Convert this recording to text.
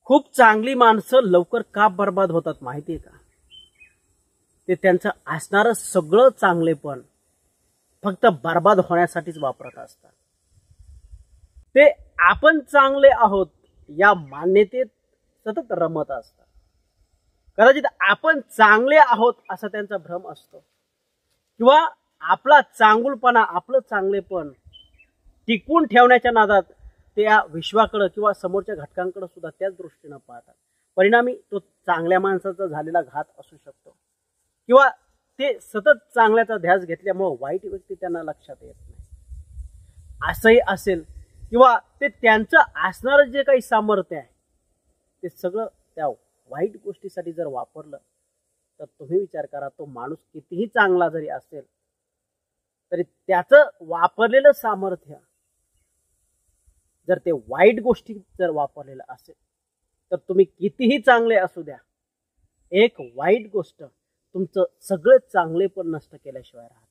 खूप चांगली माणसं लवकर का बर्बाद होतात माहितीये का? ते त्यांचं असणारं सगळं चांगलेपण फक्त बर्बाद होण्यासाठीच वापरत असतात। ते आपण चांगले आहोत या मान्यतेत सतत रमत असतात। कदाचित आपण चांगले आहोत असा त्यांचा भ्रम असतो, किंवा आपला चांगुलपणा, आपलं चांगलेपण टिकवून ठेवण्याच्या नादात त्या विश्वाकडे किंवा समोरच्या घटकांकडे सुद्धा त्याच दृष्टीने पाहतात। परिणामी तो चांगल्या माणसाचा झालेला घात असू शकतो, किंवा ते सतत चांगल्याचा ध्यास घेतल्यामुळे वाईट व्यक्ती त्यांना लक्षात येत नाही असंही असेल, किंवा ते त्यांचं असणारं जे काही सामर्थ्य आहे ते सगळं त्या वाईट गोष्टीसाठी जर वापरलं तर तुम्ही विचार करा, तो माणूस कितीही चांगला जरी असेल तरी त्याचं वापरलेलं सामर्थ्य जर ते वाईट गोष्टी जर वापरलेलं असेल तर तुम्ही कितीही चांगले असू द्या, एक वाईट गोष्ट तुमचं सगळं चांगले पण नष्ट केल्याशिवाय राहत